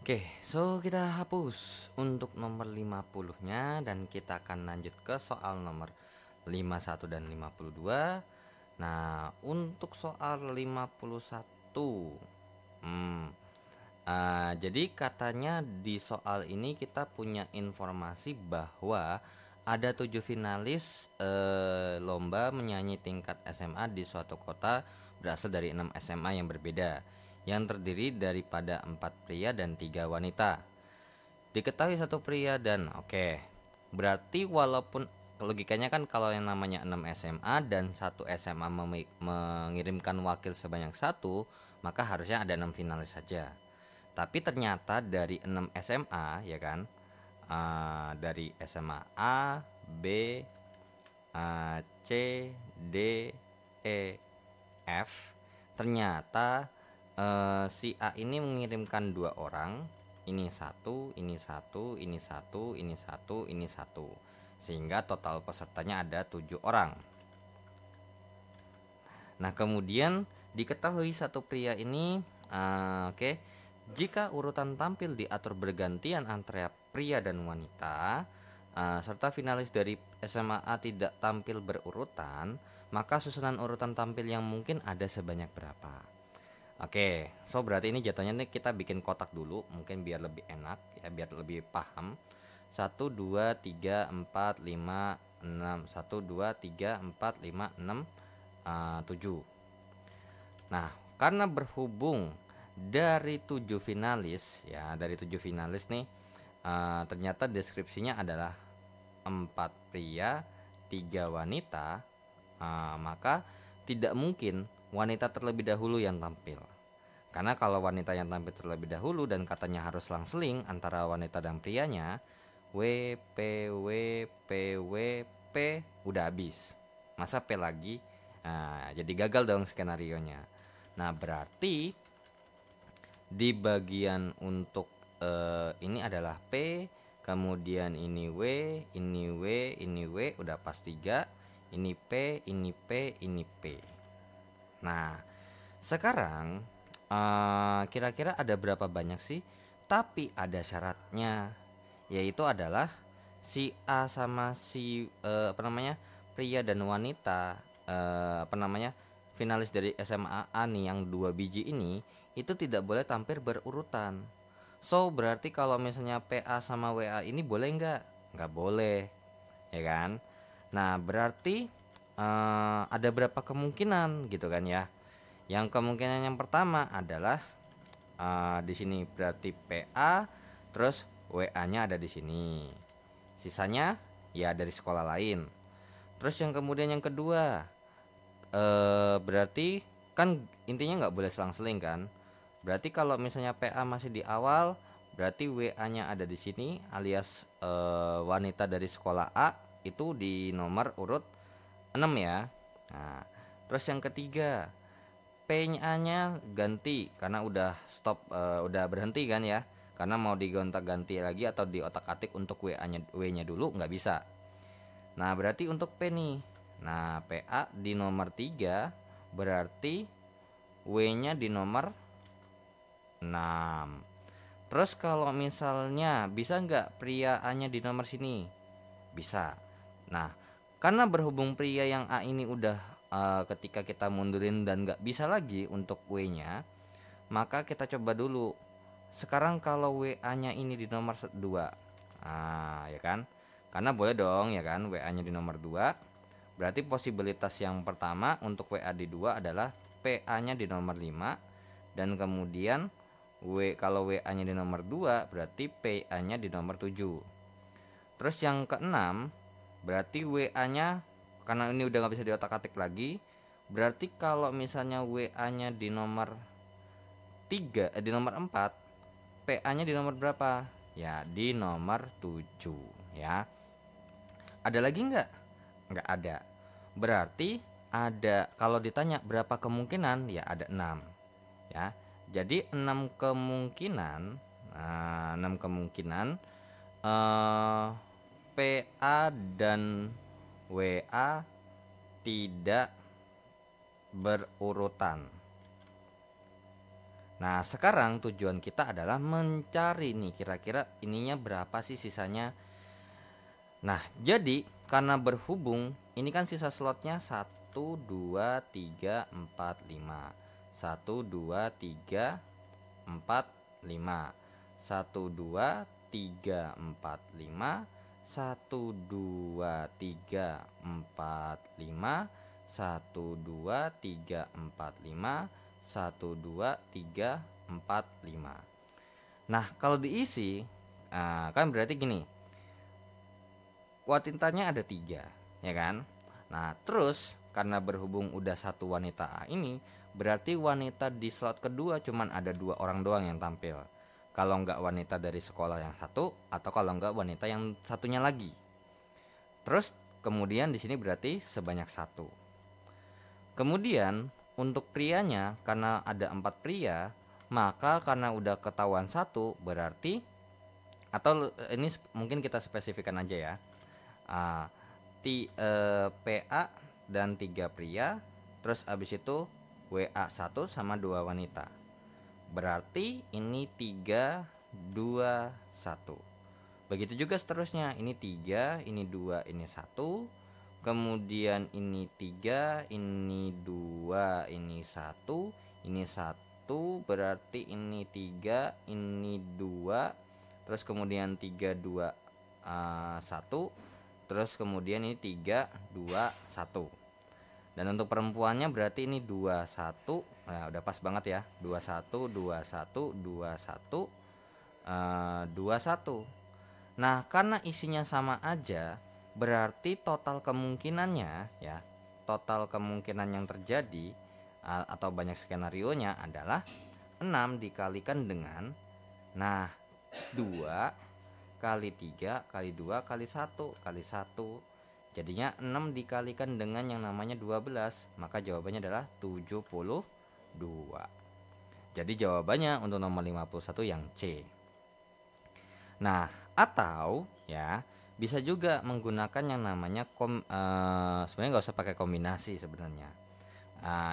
Oke, kita hapus untuk nomor 50-nya dan kita akan lanjut ke soal nomor 51 dan 52. Nah, untuk soal 51, jadi katanya di soal ini kita punya informasi bahwa ada 7 finalis lomba menyanyi tingkat SMA di suatu kota berasal dari 6 SMA yang berbeda, yang terdiri daripada 4 pria dan 3 wanita. Diketahui satu pria dan berarti walaupun logikanya kan kalau yang namanya 6 SMA dan satu SMA mengirimkan wakil sebanyak satu, maka harusnya ada 6 finalis saja. Tapi ternyata dari 6 SMA ya kan, dari SMA A, B, C, D, E, F, ternyata si A ini mengirimkan 2 orang, ini satu, ini satu, ini satu, ini satu, ini satu, sehingga total pesertanya ada 7 orang. Nah, kemudian diketahui satu pria ini, jika urutan tampil diatur bergantian antara pria dan wanita, serta finalis dari SMA A tidak tampil berurutan, maka susunan urutan tampil yang mungkin ada sebanyak berapa? Berarti ini jatuhnya nih kita bikin kotak dulu, mungkin biar lebih enak ya, biar lebih paham. 1 2 3 4 5 6 1 2 3 4 5 6 7. Nah, karena berhubung dari 7 finalis ya, dari 7 finalis nih, ternyata deskripsinya adalah 4 pria 3 wanita, maka tidak mungkin wanita terlebih dahulu yang tampil. Karena kalau wanita yang tampil terlebih dahulu dan katanya harus selang-seling antara wanita dan prianya, W, P, W, P, W, P, udah habis. Masa P lagi? Nah, jadi gagal dong skenarionya. Nah, berarti di bagian untuk ini adalah P, kemudian ini W, ini W, ini W, udah pas 3. Ini P, ini P, ini P. Nah, sekarang kira-kira ada berapa banyak sih? Tapi ada syaratnya, yaitu adalah si A sama si pria dan wanita, finalis dari SMA A nih yang 2 biji ini, itu tidak boleh tampil berurutan. Berarti kalau misalnya PA sama WA ini boleh nggak? Nggak boleh, ya kan? Nah, berarti ada berapa kemungkinan gitu kan ya? Yang kemungkinan yang pertama adalah di sini berarti PA, terus WA-nya ada di sini. Sisanya ya dari sekolah lain. Terus yang kemudian yang kedua, berarti kan intinya nggak boleh selang-seling kan? Berarti kalau misalnya PA masih di awal, berarti WA-nya ada di sini, alias wanita dari sekolah A itu di nomor urut 6 ya. Nah, terus yang ketiga, P-nya ganti karena udah stop, udah berhenti kan ya. Karena mau digonta-ganti lagi atau di otak-atik untuk W-nya dulu nggak bisa. Nah, berarti untuk P nih. Nah, PA di nomor 3 berarti W-nya di nomor 6. Terus kalau misalnya bisa nggak pria A-nya di nomor sini? Bisa. Nah, karena berhubung pria yang A ini udah ketika kita mundurin dan nggak bisa lagi untuk W-nya, maka kita coba dulu. Sekarang kalau WA-nya ini di nomor 2, ya kan? Karena boleh dong ya kan, WA-nya di nomor 2. Berarti posibilitas yang pertama untuk WA di 2 adalah PA-nya di nomor 5, dan kemudian kalau WA-nya di nomor 2 berarti PA-nya di nomor 7. Terus yang keenam, berarti WA-nya karena ini udah nggak bisa diotak-atik lagi, berarti kalau misalnya WA-nya di nomor 3, di nomor 4, PA-nya di nomor berapa? Ya, di nomor 7 ya. Ada lagi nggak? Nggak ada. Berarti ada, kalau ditanya berapa kemungkinan, ya ada 6 ya. Jadi 6 kemungkinan. Nah, 6 kemungkinan PA dan WA tidak berurutan. Nah, sekarang tujuan kita adalah mencari nih kira-kira ininya berapa sih sisanya. Nah, jadi karena berhubung ini kan sisa slotnya 1 2 3 4 5, 1 2 3 4 5, 1 2 3 4 5, 1 2 3 4 5, 1 2 3 4 5, 1 2 3 4 5. Nah, kalau diisi, kan berarti gini, wanitanya ada 3, ya kan? Nah, terus karena berhubung udah satu wanita A ini, berarti wanita di slot kedua cuman ada 2 orang doang yang tampil. Kalau nggak wanita dari sekolah yang satu, atau kalau nggak wanita yang satunya lagi. Terus kemudian di sini berarti sebanyak 1. Kemudian untuk prianya karena ada 4 pria, maka karena udah ketahuan 1 berarti, atau ini mungkin kita spesifikkan aja ya. PA dan 3 pria, terus abis itu WA 1 sama 2 wanita. Berarti ini 3 2 1. Begitu juga seterusnya, ini 3, ini 2, ini 1. Kemudian ini 3, ini 2, ini 1, ini 1, berarti ini 3, ini 2, terus kemudian 3 2 1, terus kemudian ini 3 2 1. Dan untuk perempuannya berarti ini 21. Nah, udah pas banget ya. 21 21 21 21. Nah, karena isinya sama aja, berarti total kemungkinannya ya, total kemungkinan yang terjadi atau banyak skenarionya adalah 6 dikalikan dengan, nah, 2 kali 3 kali 2 kali 1 kali 1. Jadinya 6 dikalikan dengan yang namanya 12, maka jawabannya adalah 72. Jadi jawabannya untuk nomor 51 yang C. Nah, atau ya bisa juga menggunakan yang namanya sebenarnya nggak usah pakai kombinasi sebenarnya.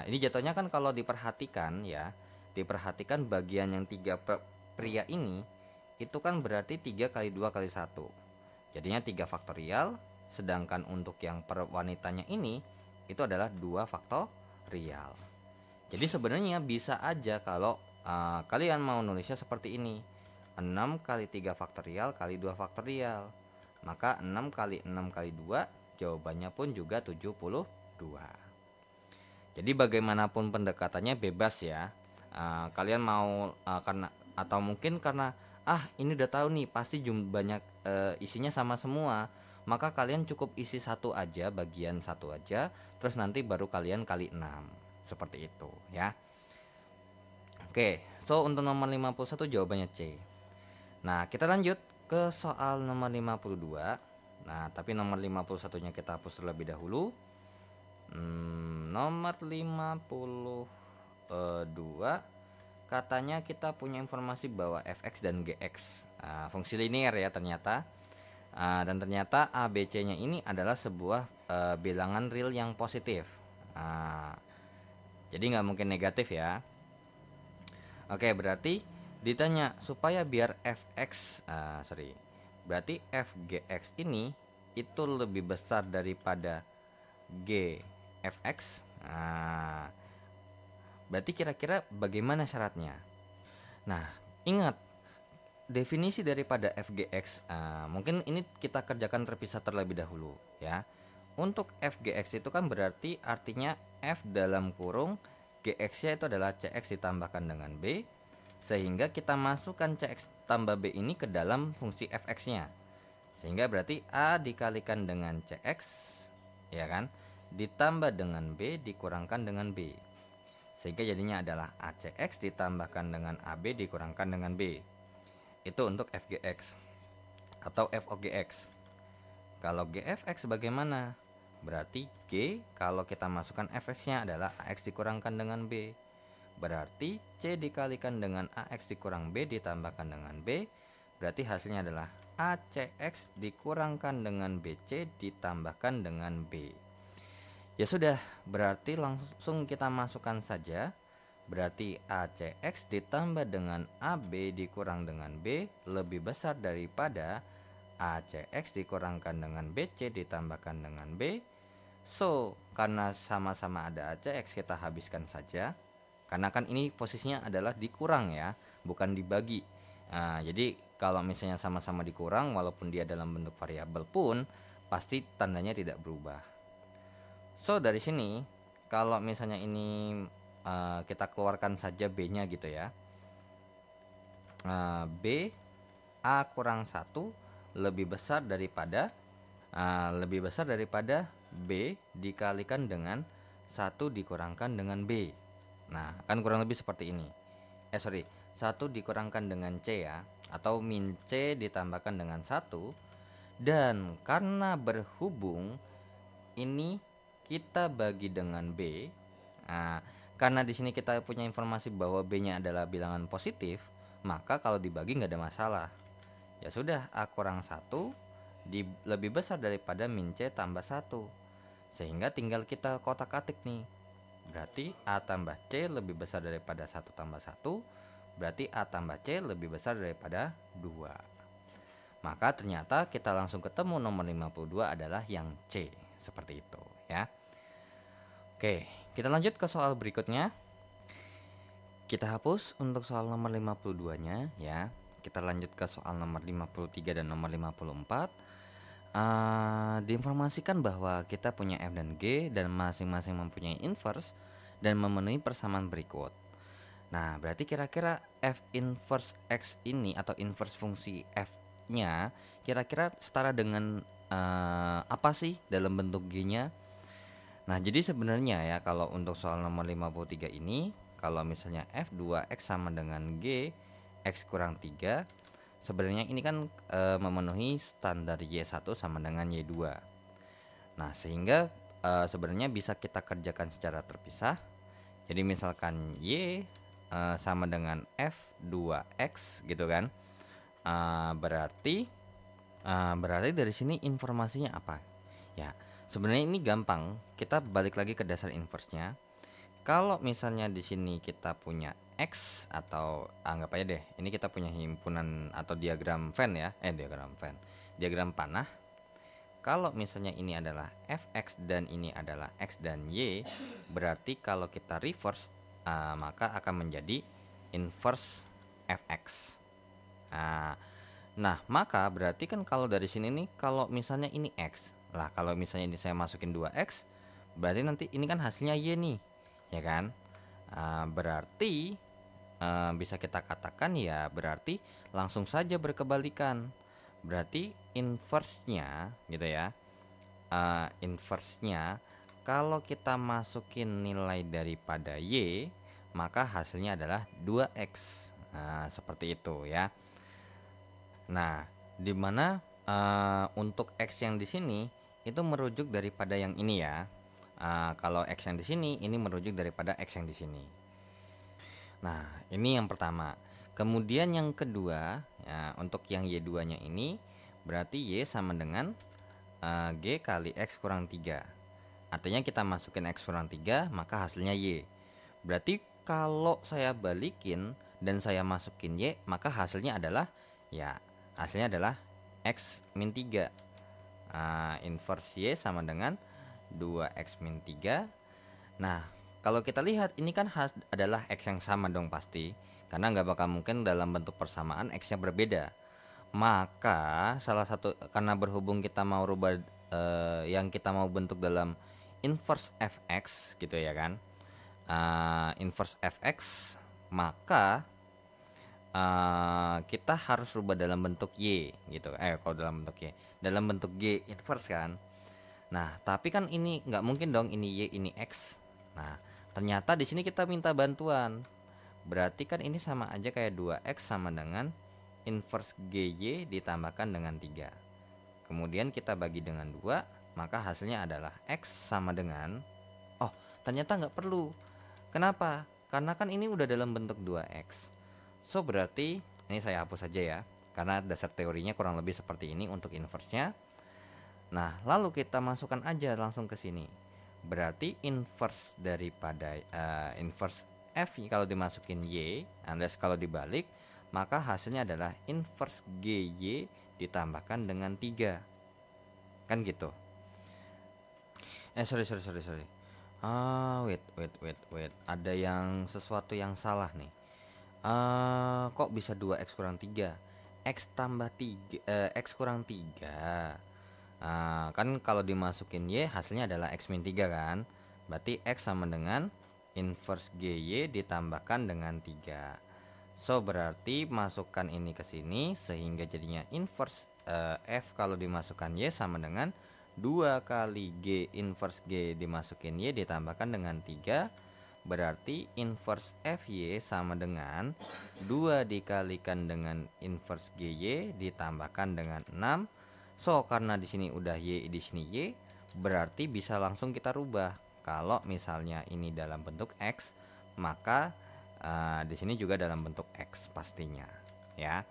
Ini jatuhnya kan kalau diperhatikan ya, diperhatikan bagian yang 3 pria ini itu kan berarti 3 kali 2 kali 1. Jadinya 3 faktorial, sedangkan untuk yang per wanitanya ini itu adalah 2 faktorial. Jadi sebenarnya bisa aja kalau kalian mau nulisnya seperti ini. 6 kali 3 faktorial kali 2 faktorial. Maka 6 kali 6 kali 2 jawabannya pun juga 72. Jadi bagaimanapun pendekatannya bebas ya. Kalian mau karena, atau mungkin karena ini udah tahu nih pasti banyak isinya sama semua, maka kalian cukup isi satu aja, bagian satu aja, terus nanti baru kalian kali 6. Seperti itu ya. Oke, so untuk nomor 51 jawabannya C. Nah, kita lanjut ke soal nomor 52. Nah, tapi nomor 51-nya kita hapus terlebih dahulu. Nomor 52 katanya kita punya informasi bahwa fx dan gx fungsi linear ya ternyata. Dan ternyata ABC-nya ini adalah sebuah bilangan real yang positif. Jadi nggak mungkin negatif ya. Oke, berarti ditanya supaya biar berarti fgx ini itu lebih besar daripada gfx. Berarti kira-kira bagaimana syaratnya? Nah, ingat definisi daripada fgx, mungkin ini kita kerjakan terpisah terlebih dahulu ya. Untuk fgx itu kan berarti artinya f dalam kurung gx-nya itu adalah cx ditambahkan dengan b, sehingga kita masukkan cx tambah b ini ke dalam fungsi fx-nya. Sehingga berarti a dikalikan dengan cx, ya kan, ditambah dengan b dikurangkan dengan b. Sehingga jadinya adalah acx ditambahkan dengan ab dikurangkan dengan b. Itu untuk fgx atau fogx. Kalau gfx bagaimana? Berarti G kalau kita masukkan fx-nya adalah AX dikurangkan dengan B. Berarti C dikalikan dengan AX dikurang B ditambahkan dengan B. Berarti hasilnya adalah ACX dikurangkan dengan BC ditambahkan dengan B. Ya sudah, berarti langsung kita masukkan saja Berarti ACX ditambah dengan AB dikurang dengan B lebih besar daripada ACX dikurangkan dengan BC ditambahkan dengan B. So, karena sama-sama ada ACX, kita habiskan saja. Karena kan ini posisinya adalah dikurang ya, bukan dibagi. Nah, jadi kalau misalnya sama-sama dikurang, walaupun dia dalam bentuk variabel pun, pasti tandanya tidak berubah. So, dari sini, kalau misalnya ini kita keluarkan saja B-nya gitu ya. B, A kurang 1 lebih besar daripada B dikalikan dengan 1 dikurangkan dengan B. Nah, kan kurang lebih seperti ini. 1 dikurangkan dengan C ya, atau min C ditambahkan dengan 1. Dan karena berhubung ini kita bagi dengan B. Nah, karena di sini kita punya informasi bahwa B-nya adalah bilangan positif, maka kalau dibagi nggak ada masalah. Ya sudah, A kurang 1 lebih besar daripada min C tambah 1. Sehingga tinggal kita kotak-atik nih. Berarti A tambah C lebih besar daripada 1 tambah 1. Berarti A tambah C lebih besar daripada 2. Maka ternyata kita langsung ketemu nomor 52 adalah yang C. Seperti itu ya. Oke, kita lanjut ke soal berikutnya. Kita hapus untuk soal nomor 52-nya ya. Kita lanjut ke soal nomor 53 dan nomor 54. Diinformasikan bahwa kita punya F dan G dan masing-masing mempunyai inverse dan memenuhi persamaan berikut. Nah, berarti kira-kira F inverse X ini atau inverse fungsi F-nya kira-kira setara dengan apa sih dalam bentuk G-nya? Nah, jadi sebenarnya ya kalau untuk soal nomor 53 ini, kalau misalnya F2X sama dengan G X kurang 3, sebenarnya ini kan memenuhi standar Y1 sama dengan Y2. Nah, sehingga sebenarnya bisa kita kerjakan secara terpisah. Jadi misalkan Y sama dengan F2X gitu kan. Berarti dari sini informasinya apa? Ya, sebenarnya ini gampang. Kita balik lagi ke dasar inverse-nya. Kalau misalnya di sini kita punya X atau anggap aja deh, ini kita punya himpunan atau diagram Venn ya, diagram panah. Kalau misalnya ini adalah Fx dan ini adalah X dan Y, berarti kalau kita reverse maka akan menjadi inverse Fx. Nah, maka berarti kan kalau dari sini nih, kalau misalnya ini X lah, kalau misalnya ini saya masukin 2X, berarti nanti ini kan hasilnya Y nih, ya kan? Berarti bisa kita katakan ya berarti langsung saja berkebalikan. Berarti inverse-nya gitu ya. Inverse-nya kalau kita masukin nilai daripada Y, maka hasilnya adalah 2X. Nah, seperti itu ya. Nah, dimana untuk X yang di sini itu merujuk daripada yang ini ya. Kalau X yang di sini ini merujuk daripada X yang di sini. Nah, ini yang pertama. Kemudian yang kedua, ya, untuk yang Y2-nya ini berarti Y sama dengan G kali X kurang 3. Artinya kita masukin X kurang 3, maka hasilnya Y. Berarti kalau saya balikin dan saya masukin Y, maka hasilnya adalah X min 3. Inverse Y sama dengan 2X min 3. Nah, kalau kita lihat ini kan adalah X yang sama dong pasti, karena nggak bakal mungkin dalam bentuk persamaan X-nya berbeda. Maka salah satu, karena berhubung kita mau rubah yang kita mau bentuk dalam inverse Fx gitu ya kan, inverse Fx, maka kita harus rubah dalam bentuk Y gitu. Kalau dalam bentuk Y, dalam bentuk G inverse kan. Nah, tapi kan ini nggak mungkin dong ini Y ini X. Nah, ternyata di sini kita minta bantuan. Berarti kan ini sama aja kayak 2X sama dengan inverse GY ditambahkan dengan 3. Kemudian kita bagi dengan 2, maka hasilnya adalah X sama dengan, ternyata nggak perlu. Kenapa? Karena kan ini udah dalam bentuk 2X. So berarti ini saya hapus saja ya, karena dasar teorinya kurang lebih seperti ini untuk inverse-nya. Nah, lalu kita masukkan aja langsung ke sini. Berarti inverse daripada inverse F kalau dimasukin Y alias kalau dibalik, maka hasilnya adalah inverse GY ditambahkan dengan 3. Kan gitu. Sorry. Wait. Ada yang sesuatu yang salah nih. Kok bisa 2x kurang 3? X tambah 3, X kurang 3. Kan kalau dimasukin Y hasilnya adalah X min 3 kan. Berarti X sama dengan inverse GY ditambahkan dengan 3. So berarti masukkan ini ke sini sehingga jadinya inverse F kalau dimasukkan Y sama dengan 2 kali G inverse G dimasukin Y ditambahkan dengan 3. Berarti inverse FY sama dengan 2 dikalikan dengan inverse GY ditambahkan dengan 6. So karena di sini udah Y, di sini Y, berarti bisa langsung kita rubah. Kalau misalnya ini dalam bentuk X, maka di sini juga dalam bentuk X pastinya, ya.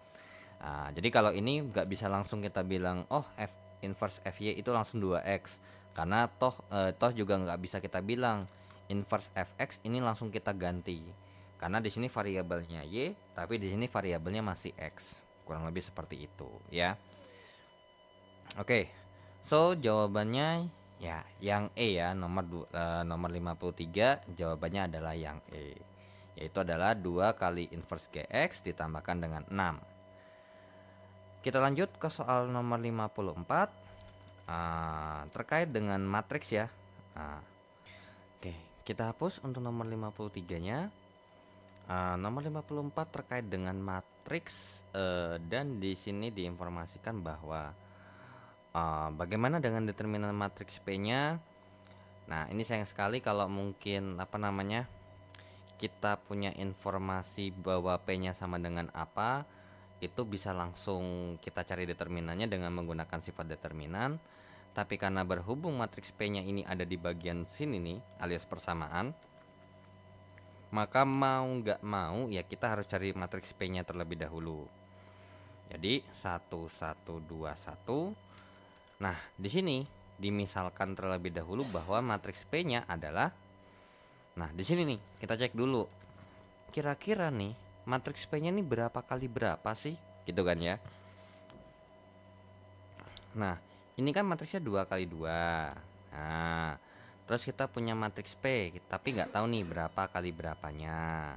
Jadi kalau ini nggak bisa langsung kita bilang oh F inverse FY itu langsung 2x, karena toh juga nggak bisa kita bilang inverse fx ini langsung kita ganti, karena di sini variabelnya Y tapi di sini variabelnya masih X, kurang lebih seperti itu ya. Oke, so jawabannya ya yang E ya, nomor 53 jawabannya adalah yang E, yaitu adalah 2 kali inverse GX ditambahkan dengan 6. Kita lanjut ke soal nomor 54 terkait dengan matriks ya. Oke, kita hapus untuk nomor 53-nya. Nomor 54 terkait dengan matriks, dan di sini diinformasikan bahwa bagaimana dengan determinan matriks P-nya. Nah, ini sayang sekali kalau mungkin kita punya informasi bahwa P-nya sama dengan apa, itu bisa langsung kita cari determinannya dengan menggunakan sifat determinan. Tapi karena berhubung matriks P-nya ini ada di bagian sini nih, alias persamaan, maka mau nggak mau ya kita harus cari matriks P-nya terlebih dahulu. Jadi 1 1 2 1. Nah, di sini dimisalkan terlebih dahulu bahwa matriks P-nya adalah, nah di sini nih kita cek dulu. Kira-kira nih matriks P-nya nih berapa kali berapa sih? Gitu kan ya. Nah, ini kan matriksnya 2 kali 2. Nah, terus kita punya matriks P, tapi nggak tahu nih berapa kali berapanya.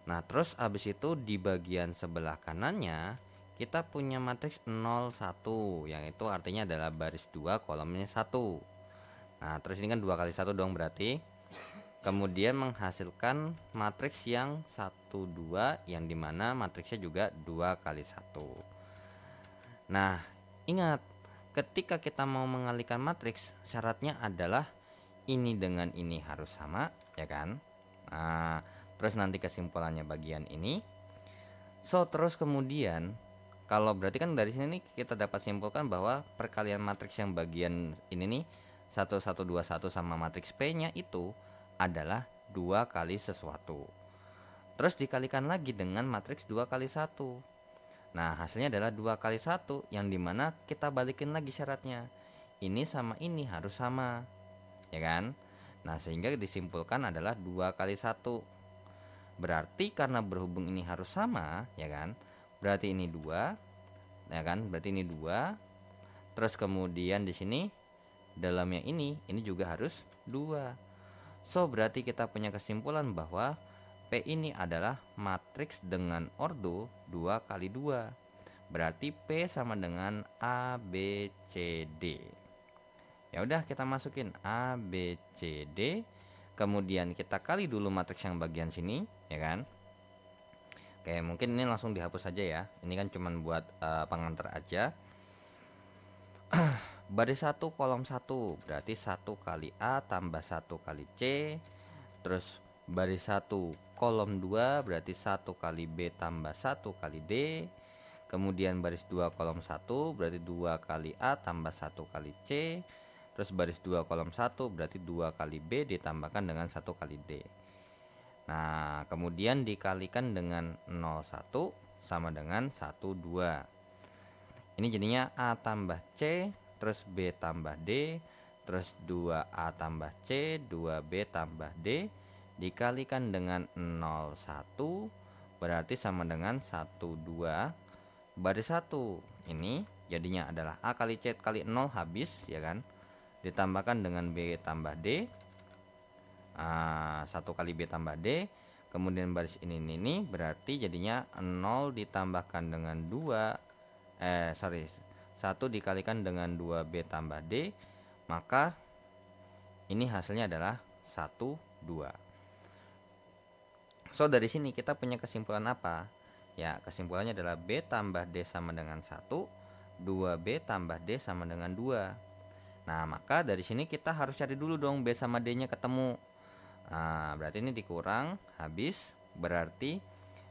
Nah, terus habis itu di bagian sebelah kanannya kita punya matriks 0 1, yang itu artinya adalah baris 2 kolomnya 1. Nah, terus ini kan 2 kali 1 dong berarti. Kemudian menghasilkan matriks yang 1 2, yang dimana matriksnya juga 2 kali 1. Nah, ingat, ketika kita mau mengalihkan matriks, syaratnya adalah ini dengan ini harus sama, ya kan? Nah, terus nanti kesimpulannya bagian ini. So, terus kemudian kalau berarti kan dari sini nih kita dapat simpulkan bahwa perkalian matriks yang bagian ini nih 1 1 2 1 sama matriks P-nya itu adalah 2 kali sesuatu. Terus dikalikan lagi dengan matriks 2 kali 1. Nah, hasilnya adalah 2 kali 1, yang dimana kita balikin lagi syaratnya. Ini sama ini harus sama, ya kan? Nah, sehingga disimpulkan adalah 2 kali 1. Berarti karena berhubung ini harus sama, ya kan? Berarti ini 2, ya kan? Berarti ini 2. Terus kemudian di sini dalamnya ini juga harus 2. So, berarti kita punya kesimpulan bahwa P ini adalah matriks dengan ordo 2 kali 2. Berarti P sama dengan A, B, C, D. Ya udah, kita masukin A, B, C, D. Kemudian kita kali dulu matriks yang bagian sini, ya kan? Oke, mungkin ini langsung dihapus saja ya. Ini kan cuman buat pengantar aja. Baris 1 kolom 1 berarti 1 kali A tambah 1 kali C. Terus baris 1 kolom 2 berarti 1 kali B tambah 1 kali D. Kemudian baris 2 kolom 1 berarti 2 kali A tambah 1 kali C. Terus baris 2 kolom 1 berarti 2 kali B ditambahkan dengan 1 kali D. Nah, kemudian dikalikan dengan 01 sama dengan 12. Ini jadinya A tambah C, terus B tambah D, terus 2A tambah C, 2B tambah D, dikalikan dengan 01 berarti sama dengan 12 baris 1. Ini jadinya adalah A kali C kali 0 habis ya kan. Ditambahkan dengan B tambah D. 1 kali B tambah D. Kemudian baris ini berarti jadinya 0 ditambahkan dengan 1 dikalikan dengan 2B tambah D. Maka ini hasilnya adalah 1, 2. So dari sini kita punya kesimpulan apa? Ya, kesimpulannya adalah B tambah D sama dengan 1, 2B tambah D sama dengan 2. Nah, maka dari sini kita harus cari dulu dong B sama D-nya ketemu. Nah, berarti ini dikurang, habis, berarti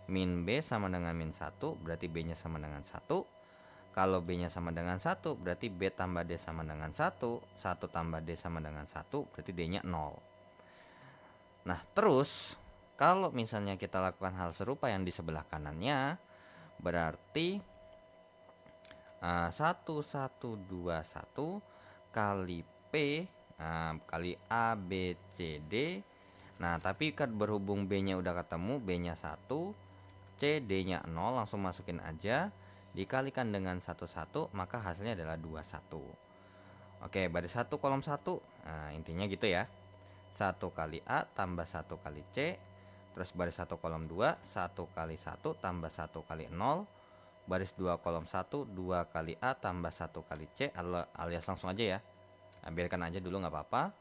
min B sama dengan min 1, berarti B-nya sama dengan 1. Kalau B-nya sama dengan 1, berarti B tambah D sama dengan 1, 1 tambah D sama dengan 1, berarti D-nya 0. Nah, terus kalau misalnya kita lakukan hal serupa yang di sebelah kanannya, berarti 1121 kali P kali A, B, C, D. Nah, tapi kan berhubung B-nya udah ketemu, B-nya 1, C, D-nya 0, langsung masukin aja. Dikalikan dengan 11, maka hasilnya adalah 21. Oke, baris 1 kolom 1. Nah, intinya gitu ya. 1 kali A tambah 1 kali C. Terus baris 1 kolom 2, 1 kali 1 tambah 1 kali 0. Baris 2 kolom 1, 2 kali A tambah 1 kali C, alias langsung aja ya. Nah, biarkan aja dulu nggak apa-apa.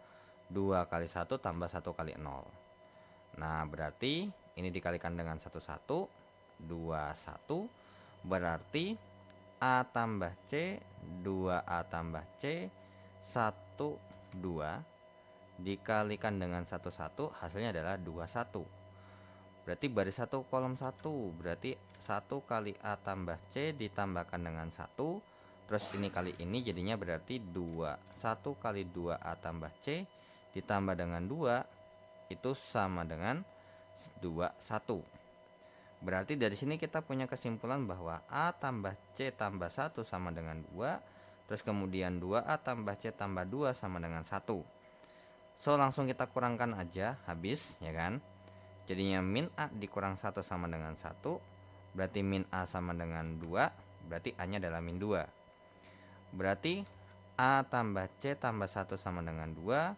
2 kali 1 tambah 1 kali 0. Nah, berarti ini dikalikan dengan 11, 21. Berarti A tambah C, 2A tambah C, 1, 2. Dikalikan dengan 11, hasilnya adalah 21. Berarti baris 1 kolom 1, berarti 1 kali A tambah C ditambahkan dengan 1. Terus ini kali ini jadinya berarti 2. 1 kali 2A tambah C ditambah dengan 2 itu sama dengan 21. Berarti dari sini kita punya kesimpulan bahwa A tambah C tambah 1 sama dengan 2. Terus kemudian 2A tambah C tambah 2 sama dengan 1. So langsung kita kurangkan aja, habis ya kan. Jadinya min A dikurang 1 sama dengan 1. Berarti min A sama dengan 2. Berarti A nya adalah min 2. Berarti A tambah C tambah 1 sama dengan 2.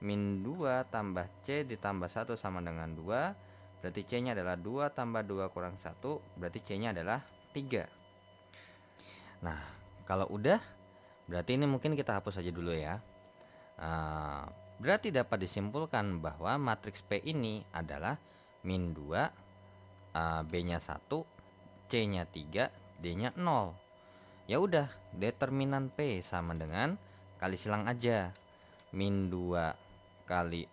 Min 2 tambah C ditambah 1 sama dengan 2. Berarti C nya adalah 2 tambah 2 kurang 1. Berarti C nya adalah 3. Nah, kalau udah, berarti ini mungkin kita hapus aja dulu ya. Berarti dapat disimpulkan bahwa matriks P ini adalah min 2, B nya 1, C nya 3, D nya 0. Ya udah, determinan P sama dengan kali silang aja. Min 2 kali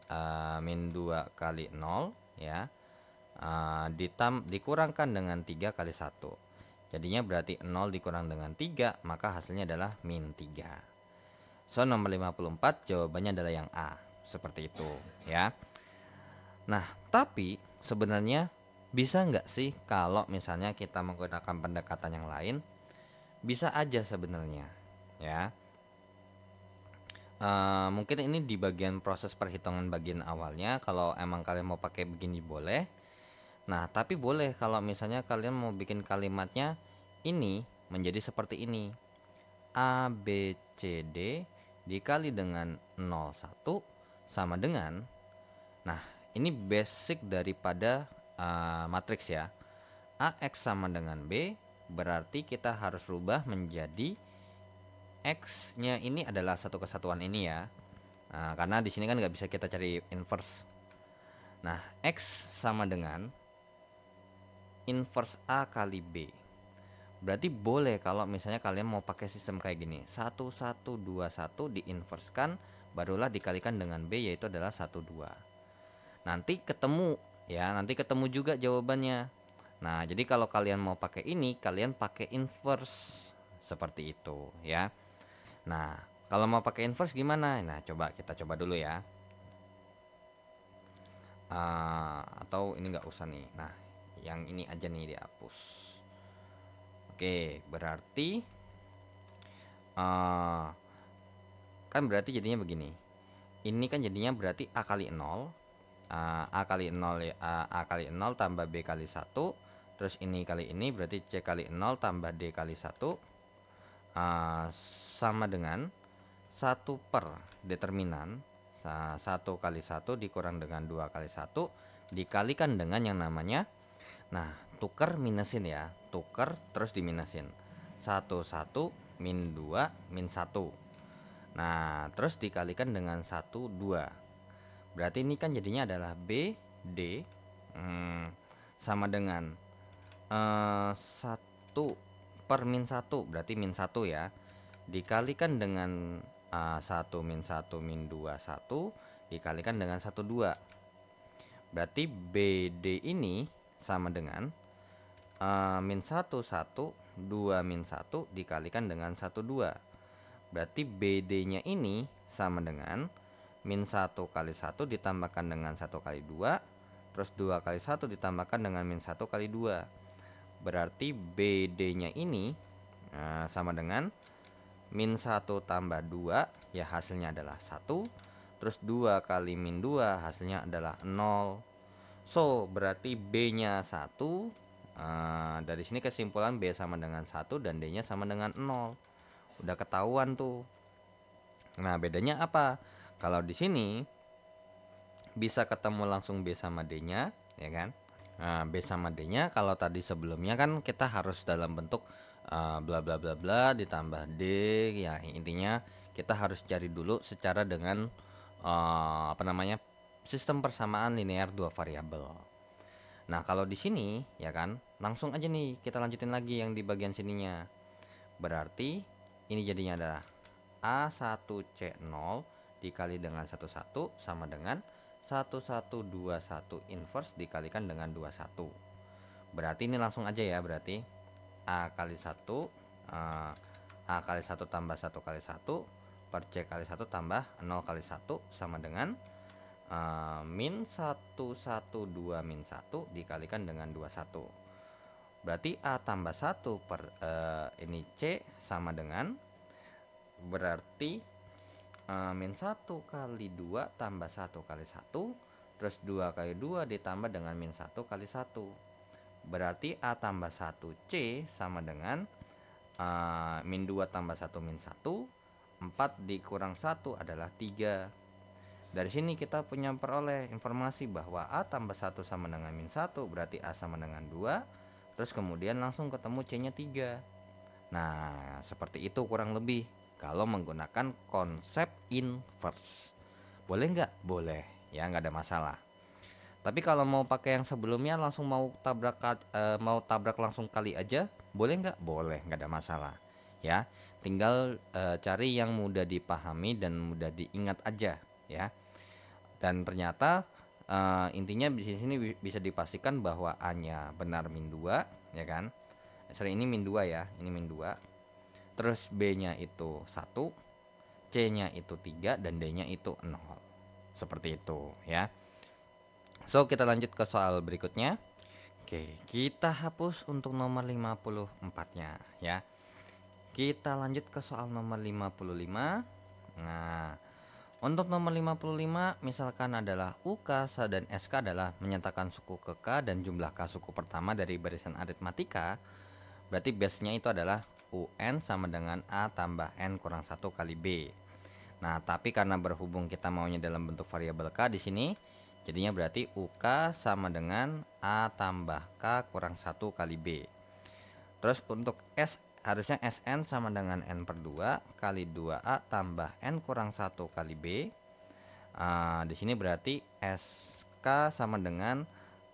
0 ya. Dikurangkan dengan 3 kali 1. Jadinya berarti 0 dikurang dengan 3, maka hasilnya adalah min 3. So nomor 54 jawabannya adalah yang A. Seperti itu ya. Nah, tapi sebenarnya bisa nggak sih kalau misalnya kita menggunakan pendekatan yang lain? Bisa aja sebenarnya ya. Mungkin ini di bagian proses perhitungan bagian awalnya. Kalau emang kalian mau pakai begini boleh. Nah, tapi boleh kalau misalnya kalian mau bikin kalimatnya ini menjadi seperti ini. A, B, C, D dikali dengan 01 sama dengan. Nah, ini basic daripada matriks ya. AX sama dengan B, berarti kita harus rubah menjadi X-nya ini adalah satu kesatuan ini ya. Nah, karena di sini kan nggak bisa kita cari inverse. Nah, X sama dengan inverse A kali B. Berarti boleh kalau misalnya kalian mau pakai sistem kayak gini. 1, 1, 2, 1 diinverskan, barulah dikalikan dengan B, yaitu adalah 1, 2. Nanti ketemu ya, nanti ketemu juga jawabannya. Nah, jadi kalau kalian mau pakai ini, kalian pakai inverse seperti itu ya. Nah, kalau mau pakai inverse gimana? Nah, kita coba dulu ya. Atau ini nggak usah nih. Nah, yang ini aja nih dihapus. Oke, berarti kan berarti jadinya begini. Ini kan jadinya berarti A kali 0. A kali 0 ya, A kali 0 tambah B kali 1, terus ini kali ini berarti C kali 0 tambah D kali 1 sama dengan 1 per determinan 1 kali 1 dikurang dengan 2 kali 1 dikalikan dengan yang namanya, nah tuker minusin ya, tuker terus diminusin 1 min 2 min 1, nah terus dikalikan dengan 1 2, berarti ini kan jadinya adalah B D sama dengan 1 per min 1, berarti min 1 ya, dikalikan dengan 1 min 1 min 2 1 dikalikan dengan 1 2, berarti BD ini sama dengan min 1 1 2 min 1 dikalikan dengan 1 2, berarti BD nya ini sama dengan min 1 kali 1 ditambahkan dengan 1 kali 2 terus 2 kali 1 ditambahkan dengan min 1 kali 2, berarti BD nya ini sama dengan min 1 tambah 2 ya hasilnya adalah 1, terus 2 kali min 2 hasilnya adalah 0. So berarti B nya 1, dari sini kesimpulan B sama dengan 1 dan D nya sama dengan 0, udah ketahuan tuh. Nah bedanya apa, kalau di sini bisa ketemu langsung B sama D nya ya kan. Nah, B sama D nya kalau tadi sebelumnya kan kita harus dalam bentuk bla bla bla bla ditambah D ya, intinya kita harus cari dulu secara dengan sistem persamaan linear dua variabel. Nah kalau di sini ya kan langsung aja nih kita lanjutin lagi yang di bagian sininya, berarti ini jadinya adalah A1C0 dikali dengan 11 sama dengan 1121 inverse dikalikan dengan 21, berarti ini langsung aja ya, berarti A kali 1 A kali 1 tambah 1 kali 1 per C kali 1 tambah 0 kali 1 sama dengan min 112 min 1 dikalikan dengan 21, berarti A tambah 1 per ini C sama dengan, berarti min 1 kali 2 tambah 1 kali 1 terus 2 kali 2 ditambah dengan min 1 kali 1, berarti A tambah 1 C sama dengan min 2 tambah 1 min 1, 4 dikurang 1 adalah 3. Dari sini kita punya peroleh informasi bahwa A tambah 1 sama dengan min 1, berarti A sama dengan 2, terus kemudian langsung ketemu C nya 3. Nah seperti itu kurang lebih kalau menggunakan konsep inverse. Boleh nggak? Boleh ya, nggak ada masalah. Tapi kalau mau pakai yang sebelumnya langsung mau tabrak langsung kali aja, boleh nggak? Boleh, nggak ada masalah ya. Tinggal cari yang mudah dipahami dan mudah diingat aja ya. Dan ternyata intinya di sini bisa dipastikan bahwa A-nya benar min 2 ya kan. Ini min 2 ya, ini min 2. Terus B-nya itu 1, C-nya itu 3 dan D-nya itu 0. Seperti itu ya. So kita lanjut ke soal berikutnya. Oke, kita hapus untuk nomor 54-nya ya. Kita lanjut ke soal nomor 55. Nah, untuk nomor 55 misalkan adalah UK dan SK adalah menyatakan suku ke K dan jumlah K suku pertama dari barisan aritmatika. Berarti base-nya itu adalah UN sama dengan A tambah N kurang 1 kali B. Nah, tapi karena berhubung kita maunya dalam bentuk variabel K di sini, jadinya berarti UK sama dengan A tambah K kurang 1 kali B. Terus untuk S harusnya Sn sama dengan N per 2 kali 2A tambah N kurang 1 kali B. Di sini berarti SK sama dengan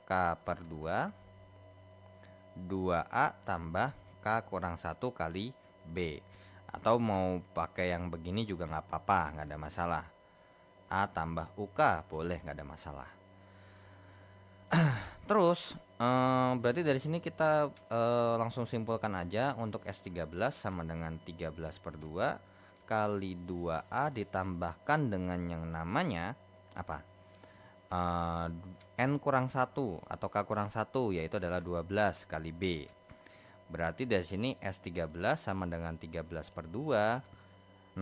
K per 2 2A tambah K kurang 1 kali B. Atau mau pakai yang begini juga nggak apa-apa, nggak ada masalah. A tambah UK boleh, nggak ada masalah. Terus berarti dari sini kita langsung simpulkan aja untuk S13 sama dengan 13 per 2 kali 2A ditambahkan dengan yang namanya apa? N kurang 1 atau K kurang 1 yaitu adalah 12 kali B. Berarti dari sini S13 sama dengan 13 per 2.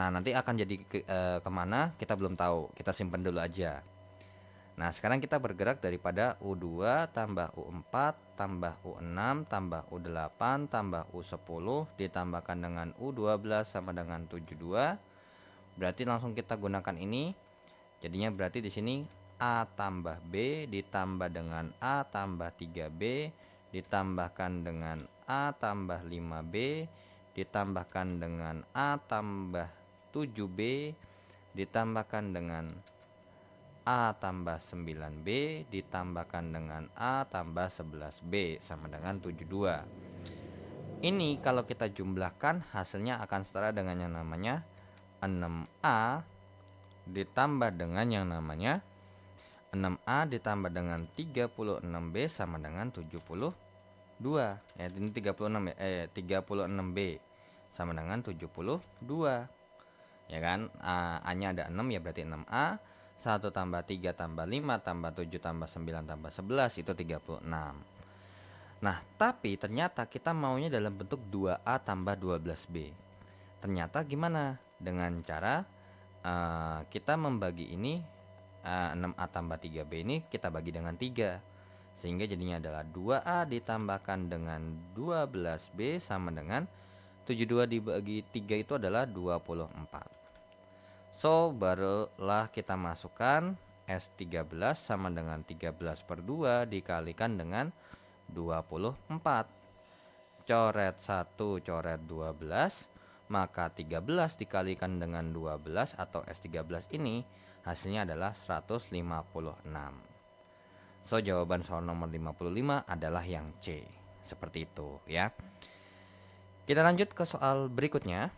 Nah nanti akan jadi kemana kita belum tahu, kita simpan dulu aja. Nah, sekarang kita bergerak daripada U2 tambah U4 tambah U6 tambah U8 tambah U10 ditambahkan dengan U12 sama dengan 72. Berarti langsung kita gunakan ini. Jadinya berarti di sini A tambah B ditambah dengan A tambah 3B ditambahkan dengan A tambah 5B ditambahkan dengan A tambah 7B ditambahkan dengan A tambah 9B ditambahkan dengan A tambah 11B sama dengan 72. Ini kalau kita jumlahkan hasilnya akan setara dengan yang namanya 6A ditambah dengan yang namanya 6A ditambah dengan 36B sama dengan 72. Ya, ini 36 ya, 36B sama dengan 72. Ya kan? A-nya ada 6 ya berarti 6A. 1 tambah 3 tambah 5 tambah 7 tambah 9 tambah 11 itu 36. Nah, tapi ternyata kita maunya dalam bentuk 2A tambah 12B. Ternyata gimana? Dengan cara kita membagi ini 6A tambah 3B ini kita bagi dengan 3. Sehingga jadinya adalah 2A ditambahkan dengan 12B sama dengan 72 dibagi 3 itu adalah 24. So, barulah kita masukkan S13 sama dengan 13 per 2 dikalikan dengan 24. Coret 1, coret 12, maka 13 dikalikan dengan 12 atau S13 ini hasilnya adalah 156. So, jawaban soal nomor 55 adalah yang C. Seperti itu ya. Kita lanjut ke soal berikutnya.